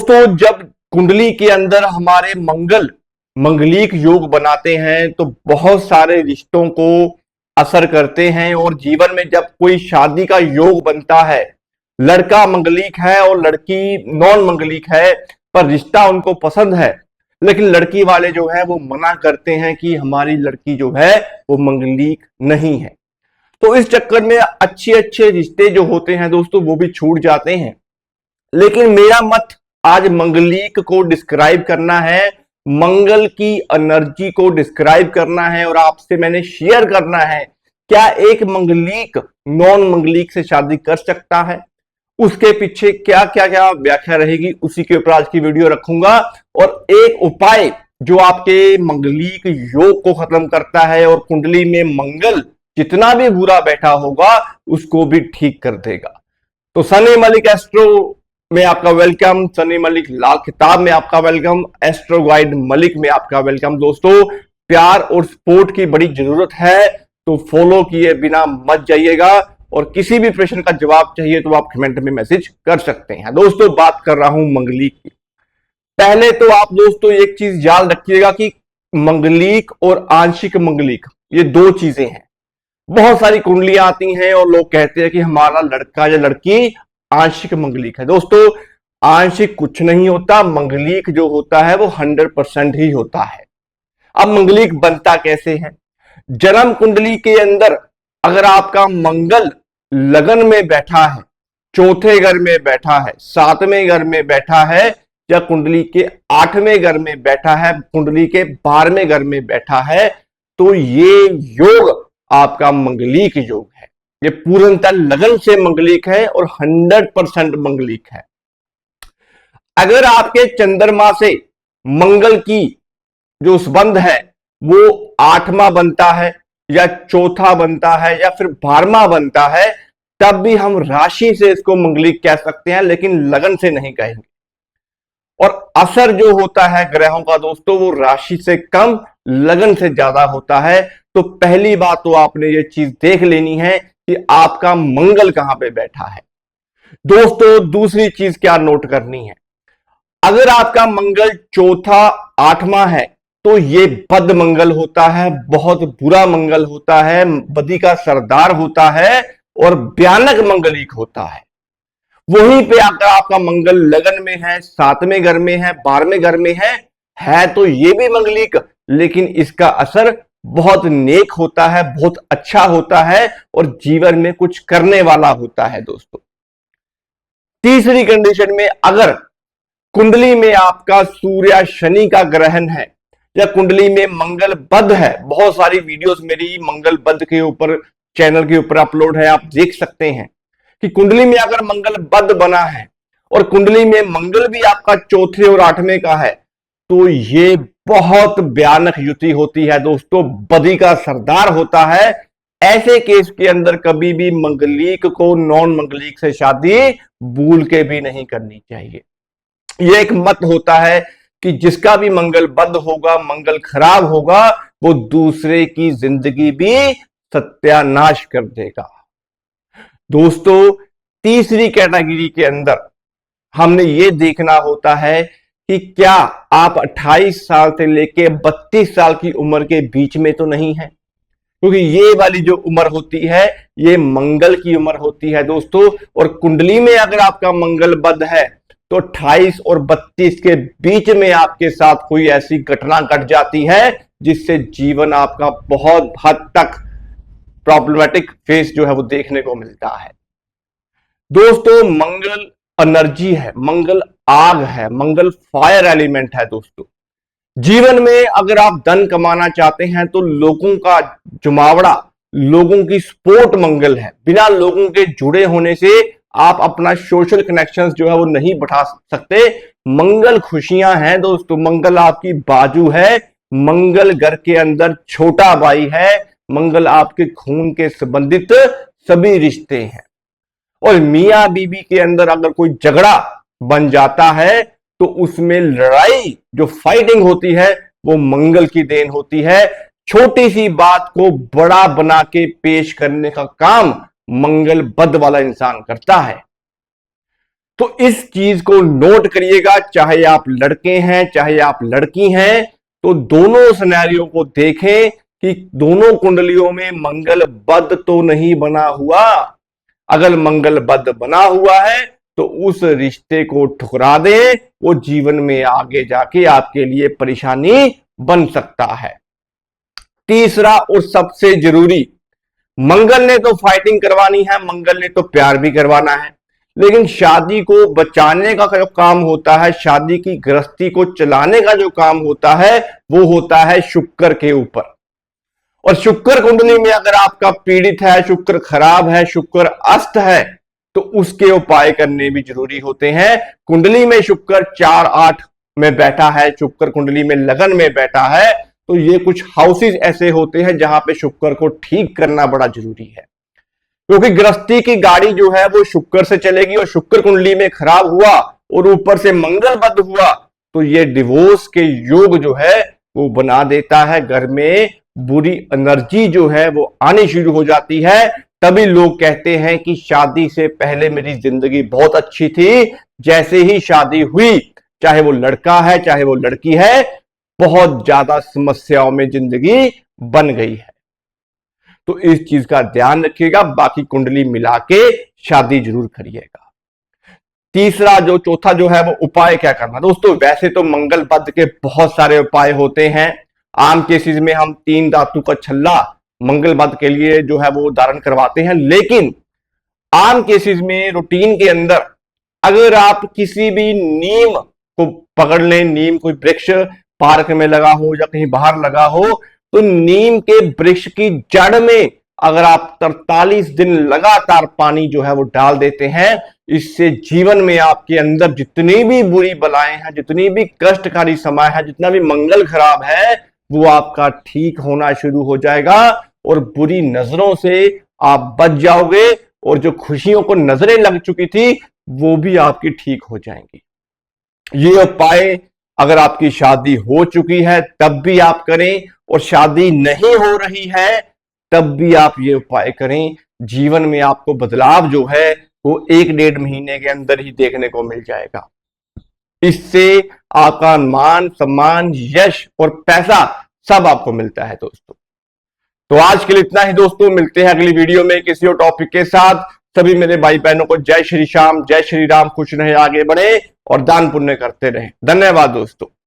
दोस्तों, जब कुंडली के अंदर हमारे मंगलिक योग बनाते हैं तो बहुत सारे रिश्तों को असर करते हैं। और जीवन में जब कोई शादी का योग बनता है, लड़का मंगलिक है और लड़की नॉन मंगलिक है, पर रिश्ता उनको पसंद है, लेकिन लड़की वाले जो है वो मना करते हैं कि हमारी लड़की जो है वो मंगलिक नहीं है। तो इस चक्कर में अच्छे अच्छे रिश्ते जो होते हैं दोस्तों वो भी छूट जाते हैं। लेकिन मेरा मत आज मंगलिक को डिस्क्राइब करना है, मंगल की एनर्जी को डिस्क्राइब करना है और आपसे मैंने शेयर करना है क्या एक मंगलिक नॉन मंगलिक से शादी कर सकता है, उसके पीछे क्या क्या क्या व्याख्या रहेगी, उसी के ऊपर आज की वीडियो रखूंगा। और एक उपाय जो आपके मंगलिक योग को खत्म करता है और कुंडली में मंगल जितना भी बुरा बैठा होगा उसको भी ठीक कर देगा। तो सनी मलिक एस्ट्रो में आपका वेलकम, सनी मलिक लाल खिताब में आपका वेलकम, एस्ट्रो गाइड मलिक में आपका वेलकम। दोस्तों, प्यार और सपोर्ट की बड़ी जरूरत है, तो फॉलो किए बिना मत जाइएगा। और किसी भी प्रश्न का जवाब चाहिए तो आप कमेंट में मैसेज कर सकते हैं। दोस्तों, बात कर रहा हूं मंगलिक की। पहले तो आप दोस्तों एक चीज याद रखिएगा कि मंगलिक और आंशिक मंगलिक ये दो चीजें हैं। बहुत सारी कुंडलियां आती हैं और लोग कहते हैं कि हमारा लड़का या लड़की आंशिक मंगलिक है। दोस्तों, आंशिक कुछ नहीं होता, मंगलिक जो होता है वो 100% ही होता है। अब मंगलिक बनता कैसे है? जन्म कुंडली के अंदर अगर आपका मंगल लगन में बैठा है, चौथे घर में बैठा है, सातवें घर में बैठा है, या कुंडली के 8वें घर में बैठा है, कुंडली के 12वें घर में बैठा है, तो ये योग आपका मंगलिक योग है। ये पूर्णतः लगन से मंगलिक है और 100% मंगलिक है। अगर आपके चंद्रमा से मंगल की जो संबंध है वो 8वां बनता है या चौथा बनता है या फिर 12वां बनता है, तब भी हम राशि से इसको मंगलिक कह सकते हैं, लेकिन लगन से नहीं कहेंगे। और असर जो होता है ग्रहों का दोस्तों वो राशि से कम लगन से ज्यादा होता है। तो पहली बात तो आपने ये चीज देख लेनी है कि आपका मंगल कहां पे बैठा है। दोस्तों, दूसरी चीज क्या नोट करनी है, अगर आपका मंगल चौथा 8वां है तो ये बद मंगल होता है, बहुत बुरा मंगल होता है, बदी का सरदार होता है और भयानक मंगलिक होता है। वहीं पे अगर आपका मंगल लगन में है, 7वें घर में है, 12वें घर में है तो ये भी मंगलिक, लेकिन इसका असर बहुत नेक होता है, बहुत अच्छा होता है और जीवन में कुछ करने वाला होता है। दोस्तों, तीसरी कंडीशन में अगर कुंडली में आपका सूर्य शनि का ग्रहण है या कुंडली में मंगल बद है, बहुत सारी वीडियोस मेरी मंगल बद के ऊपर चैनल के ऊपर अपलोड है, आप देख सकते हैं कि कुंडली में अगर मंगल बद बना है और कुंडली में मंगल भी आपका चौथे और 8वें का है, तो ये बहुत भयानक युति होती है दोस्तों, बदी का सरदार होता है। ऐसे केस के अंदर कभी भी मंगलिक को नॉन मंगलिक से शादी भूल के भी नहीं करनी चाहिए। ये एक मत होता है कि जिसका भी मंगल बद होगा, मंगल खराब होगा, वो दूसरे की जिंदगी भी सत्यानाश कर देगा। दोस्तों, तीसरी कैटेगरी के अंदर हमने ये देखना होता है कि क्या आप 28 साल से लेके 32 साल की उम्र के बीच में तो नहीं है, क्योंकि ये वाली जो उम्र होती है ये मंगल की उम्र होती है दोस्तों। और कुंडली में अगर आपका मंगल बद है तो 28 और 32 के बीच में आपके साथ कोई ऐसी घटना घट जाती है जिससे जीवन आपका बहुत हद तक प्रॉब्लमेटिक फेस जो है वो देखने को मिलता है। दोस्तों, मंगल एनर्जी है, मंगल आग है, मंगल फायर एलिमेंट है। दोस्तों, जीवन में अगर आप धन कमाना चाहते हैं तो लोगों का जुमावड़ा, लोगों की सपोर्ट मंगल है। बिना लोगों के जुड़े होने से आप अपना सोशल कनेक्शंस जो है वो नहीं बढ़ा सकते। मंगल खुशियां हैं दोस्तों, मंगल आपकी बाजू है, मंगल घर के अंदर छोटा भाई है, मंगल आपके खून के संबंधित सभी रिश्ते हैं। और मियां बीबी के अंदर अगर कोई झगड़ा बन जाता है तो उसमें लड़ाई जो फाइटिंग होती है वो मंगल की देन होती है। छोटी सी बात को बड़ा बना के पेश करने का काम मंगल बद वाला इंसान करता है। तो इस चीज को नोट करिएगा, चाहे आप लड़के हैं चाहे आप लड़की हैं, तो दोनों सिनेरियो को देखें कि दोनों कुंडलियों में मंगल बद तो नहीं बना हुआ। अगर मंगल बद बना हुआ है तो उस रिश्ते को ठुकरा दें, वो जीवन में आगे जाके आपके लिए परेशानी बन सकता है। तीसरा और सबसे जरूरी, मंगल ने तो फाइटिंग करवानी है, मंगल ने तो प्यार भी करवाना है, लेकिन शादी को बचाने का जो काम होता है, शादी की गृहस्थी को चलाने का जो काम होता है, वो होता है शुक्र के ऊपर। और शुक्र कुंडली में अगर आपका पीड़ित है, शुक्र खराब है, शुक्र अस्त है, तो उसके उपाय करने भी जरूरी होते हैं। कुंडली में शुक्र 4-8 में बैठा है, शुक्र कुंडली में लगन में बैठा है, तो ये कुछ हाउसेस ऐसे होते हैं जहां पे शुक्र को ठीक करना बड़ा जरूरी है, क्योंकि गृहस्थी की गाड़ी जो है वो शुक्र से चलेगी, और शुक्र कुंडली में खराब हुआ और ऊपर से मंगल बद हुआ तो ये डिवोर्स के योग जो है वो बना देता है। घर में बुरी एनर्जी जो है वो आनी शुरू हो जाती है। तभी लोग कहते हैं कि शादी से पहले मेरी जिंदगी बहुत अच्छी थी, जैसे ही शादी हुई, चाहे वो लड़का है चाहे वो लड़की है, बहुत ज्यादा समस्याओं में जिंदगी बन गई है। तो इस चीज का ध्यान रखिएगा, बाकी कुंडली मिला के शादी जरूर करिएगा। तीसरा जो चौथा जो है वो उपाय क्या करना। दोस्तों वैसे तो मंगल बद के बहुत सारे उपाय होते हैं। आम केसेस में हम 3 धातु का छल्ला मंगल बद के लिए जो है वो धारण करवाते हैं, लेकिन आम केसेस में रूटीन के अंदर अगर आप किसी भी नीम को पकड़ लें, नीम कोई वृक्ष पार्क में लगा हो या कहीं बाहर लगा हो, तो नीम के वृक्ष की जड़ में अगर आप 43 दिन लगातार पानी जो है वो डाल देते हैं, इससे जीवन में आपके अंदर जितनी भी बुरी बलाएं हैं, जितनी भी कष्टकारी समय है, जितना भी मंगल खराब है, वो आपका ठीक होना शुरू हो जाएगा और बुरी नजरों से आप बच जाओगे, और जो खुशियों को नजरें लग चुकी थी वो भी आपकी ठीक हो जाएंगी। ये उपाय अगर आपकी शादी हो चुकी है तब भी आप करें, और शादी नहीं हो रही है तब भी आप ये उपाय करें। जीवन में आपको बदलाव जो है वो 1-1.5 महीने के अंदर ही देखने को मिल जाएगा। इससे आपका मान सम्मान, यश और पैसा सब आपको मिलता है दोस्तों। तो आज के लिए इतना ही दोस्तों, मिलते हैं अगली वीडियो में किसी और टॉपिक के साथ। सभी मेरे भाई बहनों को जय श्री श्याम, जय श्री राम, खुश रहे, आगे बढ़े और दान पुण्य करते रहे। धन्यवाद दोस्तों।